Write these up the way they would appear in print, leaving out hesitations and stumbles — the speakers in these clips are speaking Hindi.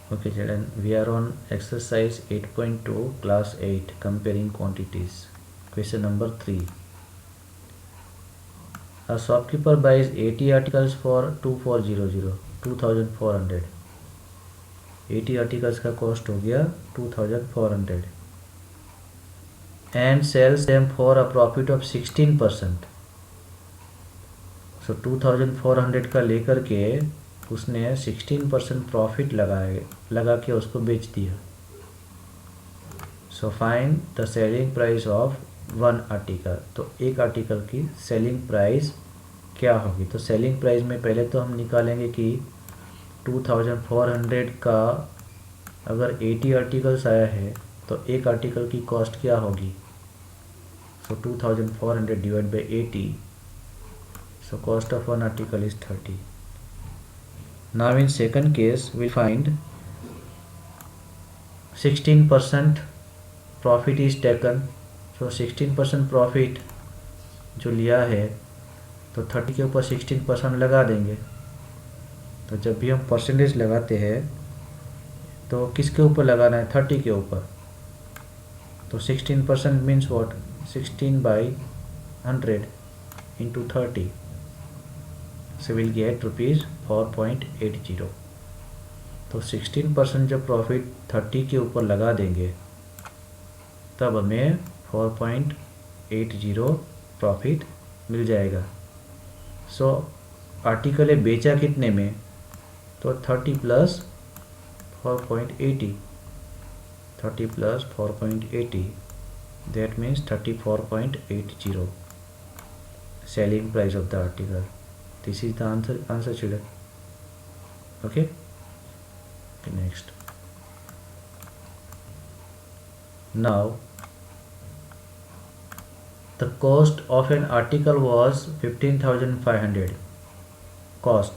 Okay children, we are on exercise 8.2 class 8 comparing quantities. Question number 3. A shopkeeper buys 80 articles for 2400 80 articles का cost हो गया 2400 and sells them for a profit of 16%. So 2400 का लेकर के उसने 16% प्रॉफिट लगा के उसको बेच दिया. So find the selling price of one article. तो एक आर्टिकल की सेलिंग प्राइस क्या होगी. तो सेलिंग प्राइस में पहले तो हम निकालेंगे कि 2400 का अगर 80 आर्टिकल्स आया है तो एक आर्टिकल की कॉस्ट क्या होगी. सो 2400 divide by 80. So cost of one article is 30. Now in second case we find 16% profit is taken. So 16% profit जो लिया है तो 30 के ऊपर 16% लगा देंगे. तो जब भी हम परसेंटेज लगाते हैं तो किसके ऊपर लगाना है. 30 के ऊपर. तो 16% means what. 16/100 into 30. So we'll get rupees 4.80. तो 16% जब प्रॉफिट 30 के ऊपर लगा देंगे तब हमें 4.80 प्रॉफिट मिल जाएगा. सो आर्टिकल है बेचा कितने में. तो 30 plus 4.80. 30 plus 4.80 that means 34.80 selling price of the article. This is the answer children. Okay, next. Now the cost of an article was 15,500. Cost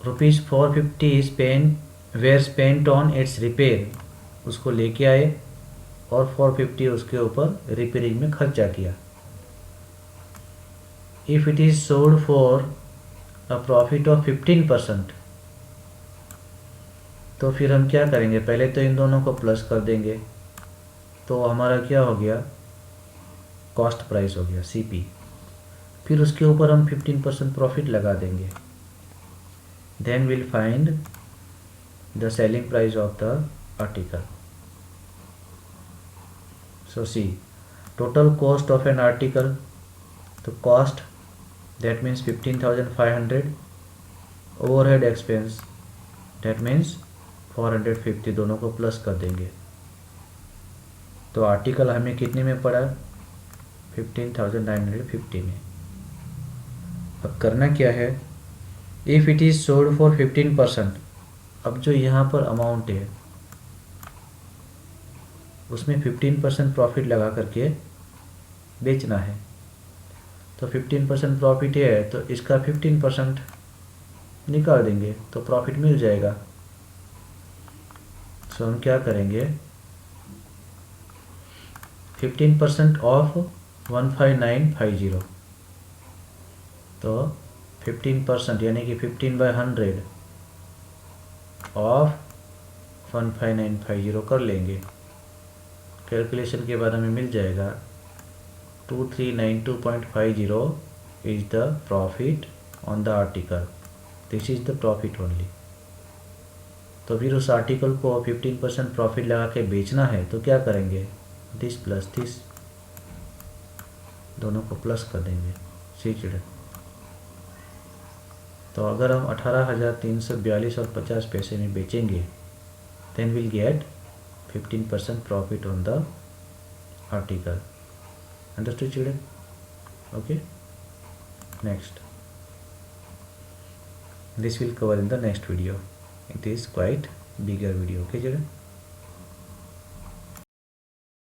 rupees 450 were spent on its repair. उसको लेके आए और 450 उसके ऊपर रिपेयरिंग में खर्चा किया. If it is sold for a profit of 15%, तो फिर हम क्या करेंगे. पहले तो इन दोनों को प्लस कर देंगे तो हमारा क्या हो गया. कॉस्ट प्राइस हो गया CP. फिर उसके ऊपर हम 15% प्रॉफिट लगा देंगे. Then will find the selling price of the article. So see total cost of an article. तो cost that means 15,500. Overhead expense that means 450. दोनों को प्लस कर देंगे. तो आर्टिकल हमें कितने में पड़ा. 15,950 में. अब करना क्या है. If it is sold for 15%. अब जो यहाँ पर अमाउंट है उसमें 15% प्रॉफिट लगा करके बेचना है. तो 15% प्रॉफिट है तो इसका 15% निकाल देंगे तो प्रॉफिट मिल जाएगा. सो हम क्या करेंगे. 15% ऑफ 15950. तो 15% यानी कि 15/100 ऑफ 15950 कर लेंगे. कैलकुलेशन के बाद हमें मिल जाएगा 2392.50 is the profit on the article. This is the profit only. तो फिर उस आर्टिकल को 15% प्रॉफिट लगा के बेचना है तो क्या करेंगे. दिस प्लस दिस दोनों को प्लस कर देंगे. See children. तो अगर हम 18,342 और 50 पैसे में बेचेंगे then will get 15% profit on the article. Understood children? Okay, next. This will cover in the next video. It is quite bigger video. Okay children.